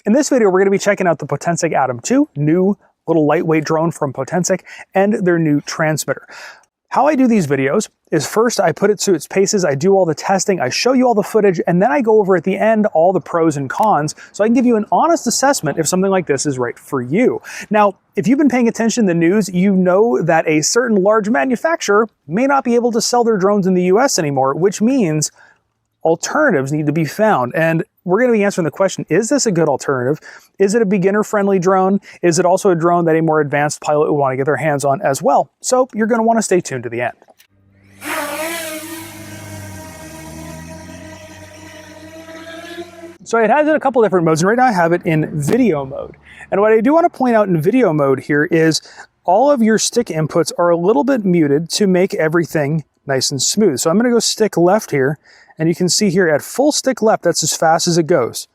In this video, we're going to be checking out the Potensic Atom 2, new little lightweight drone from Potensic, and their new transmitter. How I do these videos is first I put it through its paces, I do all the testing, I show you all the footage, and then I go over at the end all the pros and cons so I can give you an honest assessment if something like this is right for you. Now, if you've been paying attention to the news, you know that a certain large manufacturer may not be able to sell their drones in the US anymore, which means alternatives need to be found. And we're going to be answering the question, is this a good alternative? Is it a beginner-friendly drone? Is it also a drone that a more advanced pilot would want to get their hands on as well? So you're going to want to stay tuned to the end. So it has it in a couple different modes, and right now I have it in video mode. And what I do want to point out in video mode here is all of your stick inputs are a little bit muted to make everything nice and smooth. So I'm going to go stick left here, and you can see here at full stick left, that's as fast as it goes.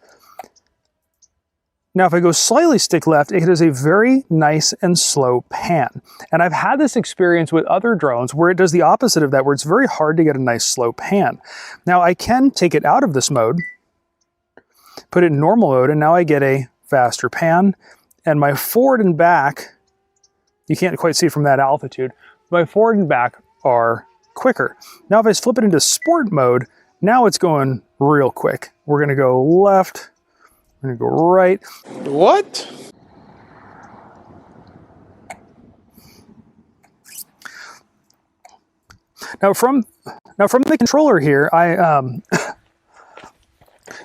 Now if I go slightly stick left, it is a very nice and slow pan. And I've had this experience with other drones where it does the opposite of that, where it's very hard to get a nice slow pan. Now I can take it out of this mode, put it in normal mode, and now I get a faster pan. And my forward and back, you can't quite see from that altitude, my forward and back are quicker. Now if I flip it into sport mode, now it's going real quick. We're gonna go left, we're gonna go right. What? Now from the controller here, I'm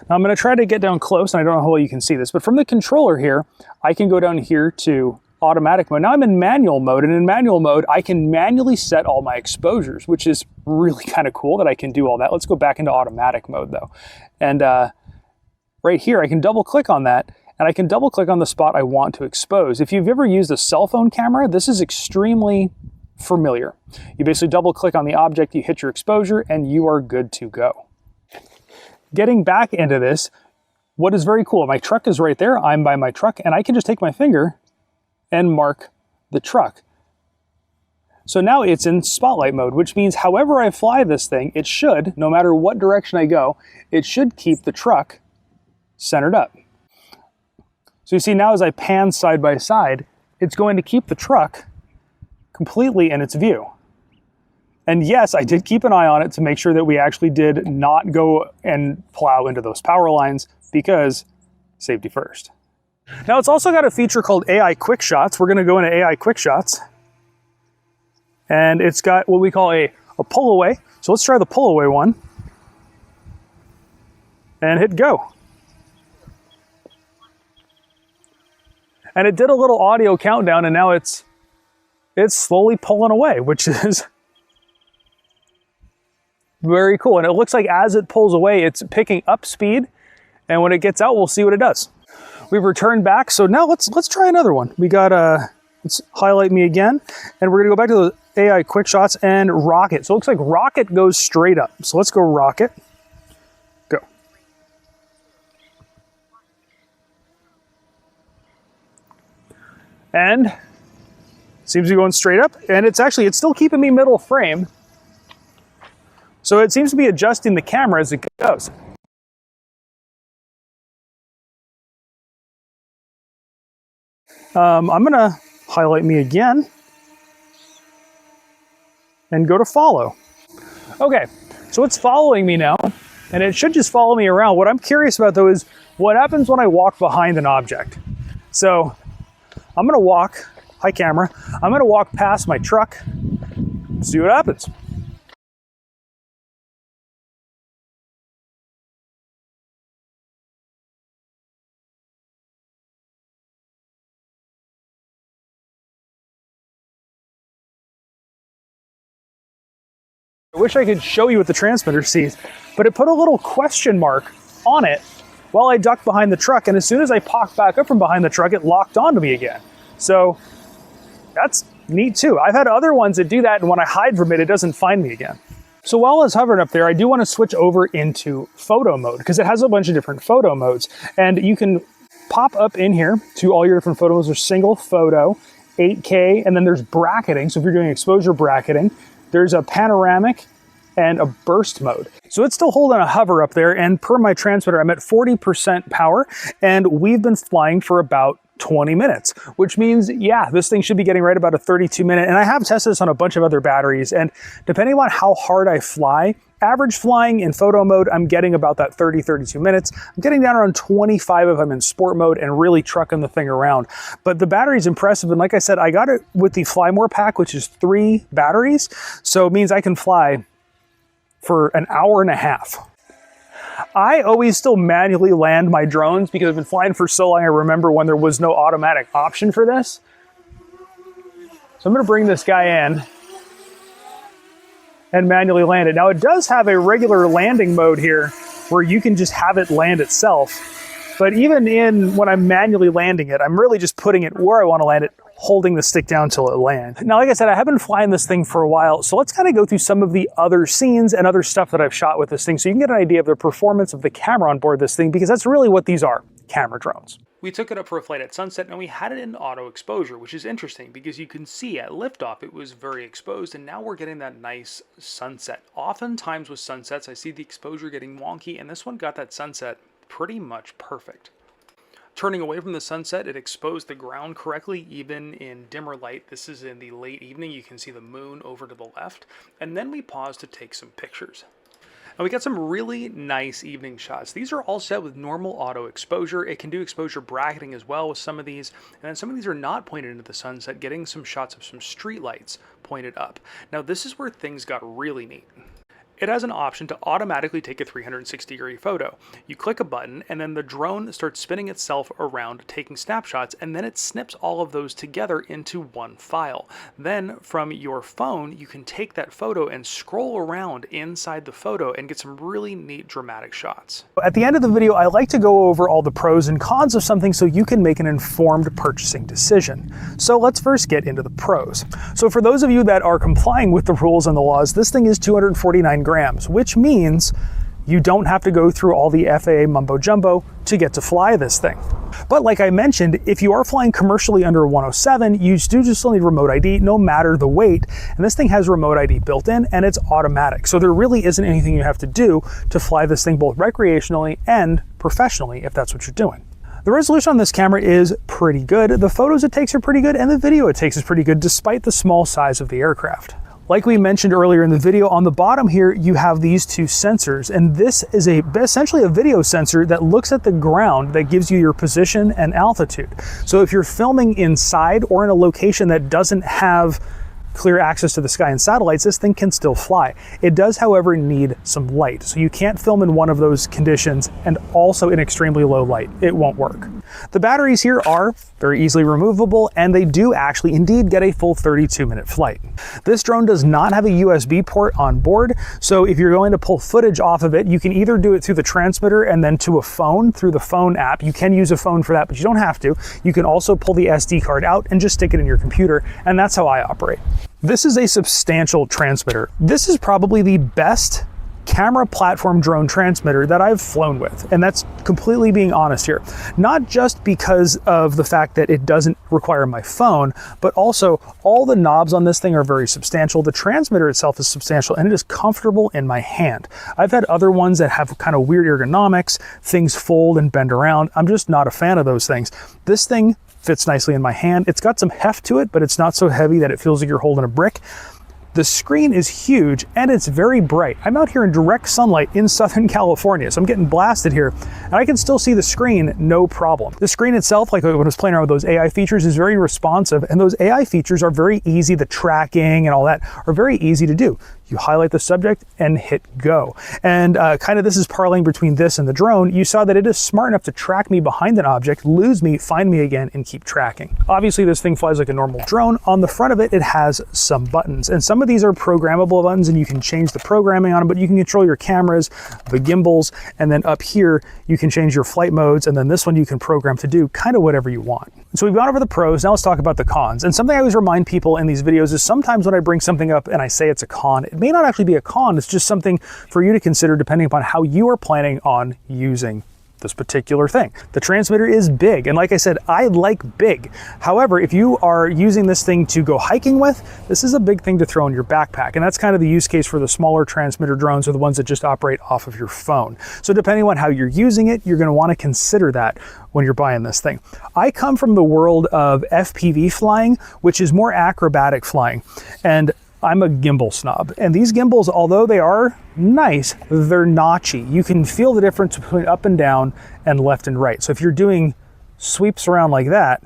gonna try to get down close, and I don't know how well you can see this, but from the controller here, I can go down here to automatic mode. Now I'm in manual mode, and in manual mode, I can manually set all my exposures, which is really kind of cool that I can do all that. Let's go back into automatic mode though. And right here, I can double click on that, and I can double click on the spot I want to expose. If you've ever used a cell phone camera, this is extremely familiar. You basically double click on the object, you hit your exposure, and you are good to go. Getting back into this, what is very cool, my truck is right there, I'm by my truck, and I can just take my finger and mark the truck. So now it's in spotlight mode, which means however I fly this thing, it should, no matter what direction I go, it should keep the truck centered up. So you see now as I pan side by side, it's going to keep the truck completely in its view. And yes, I did keep an eye on it to make sure that we actually did not go and plow into those power lines, because safety first. Now it's also got a feature called AI Quick Shots. We're gonna go into AI Quick Shots. And it's got what we call a pull away. So let's try the pull away one. And hit go. And it did a little audio countdown, and now it's slowly pulling away, which is very cool. And it looks like as it pulls away, it's picking up speed. And when it gets out, we'll see what it does. We've returned back, so now let's try another one. We got let's highlight me again, and we're gonna go back to the AI Quick Shots and rocket. So it looks like rocket goes straight up. So let's go rocket. Go. And seems to be going straight up, and it's still keeping me middle frame. So it seems to be adjusting the camera as it goes. I'm gonna highlight me again and go to follow. Okay, so it's following me now, and it should just follow me around. What I'm curious about though is what happens when I walk behind an object. So I'm gonna walk, hi camera, I'm gonna walk past my truck, see what happens. I wish I could show you what the transmitter sees, but it put a little question mark on it while I ducked behind the truck, and as soon as I popped back up from behind the truck, it locked onto me again. So that's neat too. I've had other ones that do that, and when I hide from it, it doesn't find me again. So while I was hovering up there, I do want to switch over into photo mode, because it has a bunch of different photo modes, and you can pop up in here to all your different photo modes. There's single photo, 8K, and then there's bracketing. So if you're doing exposure bracketing, there's a panoramic, and a burst mode. So it's still holding a hover up there, and per my transmitter, I'm at 40% power, and we've been flying for about 20 minutes, which means, yeah, this thing should be getting right about a 32-minute, and I have tested this on a bunch of other batteries, and depending on how hard I fly, average flying in photo mode, I'm getting about that 32 minutes. I'm getting down around 25 if I'm in sport mode and really trucking the thing around. But the battery's impressive, and like I said, I got it with the Fly More pack, which is 3 batteries, so it means I can fly for an hour and a half. I always still manually land my drones because I've been flying for so long. I remember when there was no automatic option for this. So I'm going to bring this guy in and manually land it. Now it does have a regular landing mode here where you can just have it land itself. But even when I'm manually landing it, I'm really just putting it where I want to land it, holding the stick down till it lands. Now, like I said, I have been flying this thing for a while, so let's kind of go through some of the other scenes and other stuff that I've shot with this thing so you can get an idea of the performance of the camera on board this thing, because that's really what these are, camera drones. We took it up for a flight at sunset, and we had it in auto exposure, which is interesting because you can see at liftoff it was very exposed, and now we're getting that nice sunset. Oftentimes with sunsets, I see the exposure getting wonky, and this one got that sunset pretty much perfect. Turning away from the sunset, it exposed the ground correctly, even in dimmer light. This is in the late evening. You can see the moon over to the left. And then we paused to take some pictures. And we got some really nice evening shots. These are all set with normal auto exposure. It can do exposure bracketing as well with some of these. And then some of these are not pointed into the sunset, getting some shots of some street lights pointed up. Now this is where things got really neat. It has an option to automatically take a 360-degree photo. You click a button, and then the drone starts spinning itself around, taking snapshots, and then it snips all of those together into one file. Then, from your phone, you can take that photo and scroll around inside the photo and get some really neat dramatic shots. At the end of the video, I like to go over all the pros and cons of something so you can make an informed purchasing decision. So let's first get into the pros. So for those of you that are complying with the rules and the laws, this thing is 249 grams, which means you don't have to go through all the FAA mumbo jumbo to get to fly this thing. But like I mentioned, if you are flying commercially under 107, you do just still need remote ID no matter the weight. And this thing has remote ID built in, and it's automatic. So there really isn't anything you have to do to fly this thing both recreationally and professionally if that's what you're doing. The resolution on this camera is pretty good. The photos it takes are pretty good, and the video it takes is pretty good despite the small size of the aircraft. Like we mentioned earlier in the video, on the bottom here, you have these 2 sensors, and this is essentially a video sensor that looks at the ground that gives you your position and altitude. So if you're filming inside or in a location that doesn't have clear access to the sky and satellites, this thing can still fly. It does, however, need some light. So you can't film in one of those conditions and also in extremely low light. It won't work. The batteries here are very easily removable, and they do actually indeed get a full 32-minute flight. This drone does not have a USB port on board, so if you're going to pull footage off of it, you can either do it through the transmitter and then to a phone through the phone app. You can use a phone for that, but you don't have to. You can also pull the SD card out and just stick it in your computer, and that's how I operate. This is a substantial transmitter. This is probably the best camera platform drone transmitter that I've flown with, and that's completely being honest here. Not just because of the fact that it doesn't require my phone, but also all the knobs on this thing are very substantial. The transmitter itself is substantial, and it is comfortable in my hand. I've had other ones that have kind of weird ergonomics, things fold and bend around. I'm just not a fan of those things. This thing fits nicely in my hand. It's got some heft to it, but it's not so heavy that it feels like you're holding a brick. The screen is huge, and it's very bright. I'm out here in direct sunlight in Southern California, so I'm getting blasted here, and I can still see the screen no problem. The screen itself, like when I was playing around with those AI features, is very responsive, and those AI features are very easy. The tracking and all that are very easy to do. You highlight the subject and hit go. And kind of this is parlaying between this and the drone. You saw that it is smart enough to track me behind an object, lose me, find me again, and keep tracking. Obviously, this thing flies like a normal drone. On the front of it, it has some buttons, and some of these are programmable buttons, and you can change the programming on them, but you can control your cameras, the gimbals, and then up here, you can change your flight modes, and then this one you can program to do kind of whatever you want. So we've gone over the pros, now let's talk about the cons. And something I always remind people in these videos is sometimes when I bring something up and I say it's a con, it may not actually be a con, it's just something for you to consider depending upon how you are planning on using this particular thing. The transmitter is big, and like I said, I like big. However, if you are using this thing to go hiking with, this is a big thing to throw in your backpack, and that's kind of the use case for the smaller transmitter drones, or the ones that just operate off of your phone. So depending on how you're using it, you're going to want to consider that when you're buying this thing. I come from the world of FPV flying, which is more acrobatic flying, and I'm a gimbal snob. And these gimbals, although they are nice, they're notchy. You can feel the difference between up and down and left and right. So if you're doing sweeps around like that,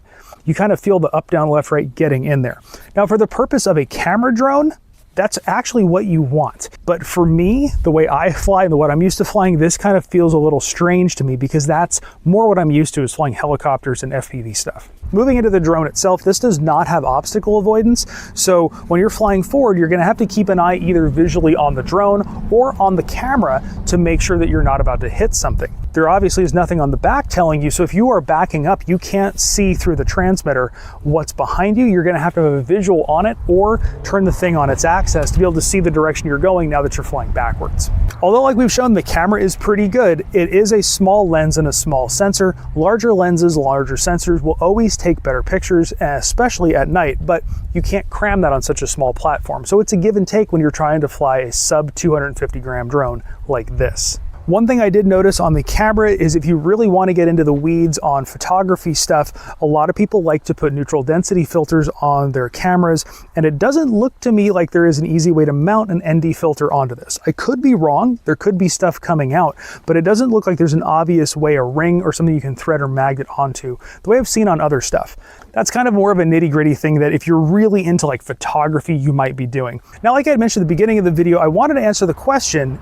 you kind of feel the up, down, left, right getting in there. Now, for the purpose of a camera drone, that's actually what you want. But for me, the way I fly and what I'm used to flying, this kind of feels a little strange to me, because that's more what I'm used to, is flying helicopters and FPV stuff. Moving into the drone itself, this does not have obstacle avoidance. So when you're flying forward, you're gonna have to keep an eye either visually on the drone or on the camera to make sure that you're not about to hit something. There obviously is nothing on the back telling you, so if you are backing up, you can't see through the transmitter what's behind you. You're gonna have to have a visual on it or turn the thing on its axis to be able to see the direction you're going now that you're flying backwards. Although, like we've shown, the camera is pretty good, it is a small lens and a small sensor. Larger lenses, larger sensors will always take better pictures, especially at night, but you can't cram that on such a small platform. So it's a give and take when you're trying to fly a sub 250 gram drone like this. One thing I did notice on the camera is if you really want to get into the weeds on photography stuff, a lot of people like to put neutral density filters on their cameras, and it doesn't look to me like there is an easy way to mount an ND filter onto this. I could be wrong, there could be stuff coming out, but it doesn't look like there's an obvious way, a ring or something you can thread or magnet onto, the way I've seen on other stuff. That's kind of more of a nitty-gritty thing that if you're really into like photography, you might be doing. Now, like I had mentioned at the beginning of the video, I wanted to answer the question,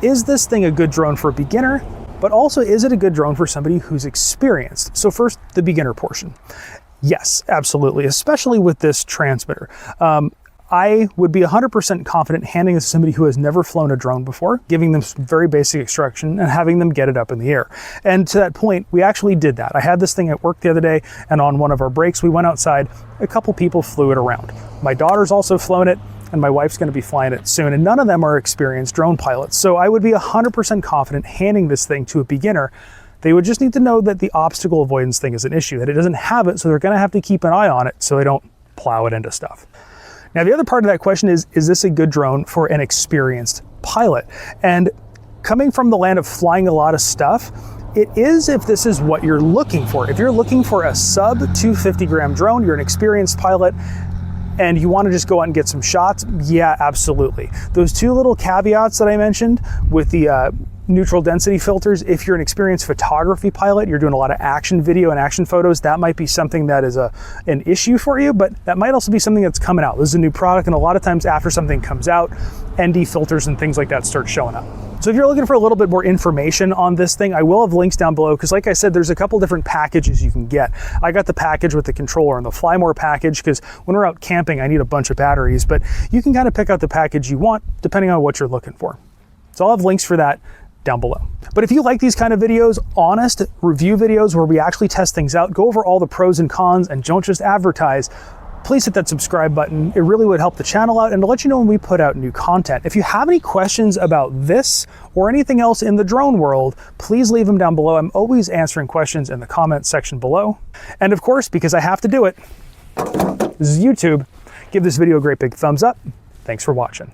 is this thing a good drone for a beginner? But also, is it a good drone for somebody who's experienced? So first, the beginner portion. Yes, absolutely, especially with this transmitter. I would be 100% confident handing this to somebody who has never flown a drone before, giving them some very basic instruction and having them get it up in the air. And to that point, we actually did that. I had this thing at work the other day, and on one of our breaks, we went outside, a couple people flew it around. My daughter's also flown it, and my wife's gonna be flying it soon, and none of them are experienced drone pilots. So I would be 100% confident handing this thing to a beginner. They would just need to know that the obstacle avoidance thing is an issue, that it doesn't have it, so they're gonna have to keep an eye on it so they don't plow it into stuff. Now, the other part of that question is this a good drone for an experienced pilot? And coming from the land of flying a lot of stuff, it is if this is what you're looking for. If you're looking for a sub 250 gram drone, you're an experienced pilot, and you want to just go out and get some shots, yeah, absolutely. Those two little caveats that I mentioned with the neutral density filters, if you're an experienced photography pilot, you're doing a lot of action video and action photos, that might be something that is an issue for you, but that might also be something that's coming out. This is a new product, and a lot of times after something comes out, ND filters and things like that start showing up. So if you're looking for a little bit more information on this thing, I will have links down below, because like I said, there's a couple different packages you can get. I got the package with the controller and the Fly More package, because when we're out camping, I need a bunch of batteries, but you can kind of pick out the package you want depending on what you're looking for. So I'll have links for that down below. But if you like these kind of videos, honest review videos where we actually test things out, go over all the pros and cons and don't just advertise, please hit that subscribe button. It really would help the channel out and to let you know when we put out new content. If you have any questions about this or anything else in the drone world, please leave them down below. I'm always answering questions in the comments section below. And of course, because I have to do it, this is YouTube, give this video a great big thumbs up. Thanks for watching.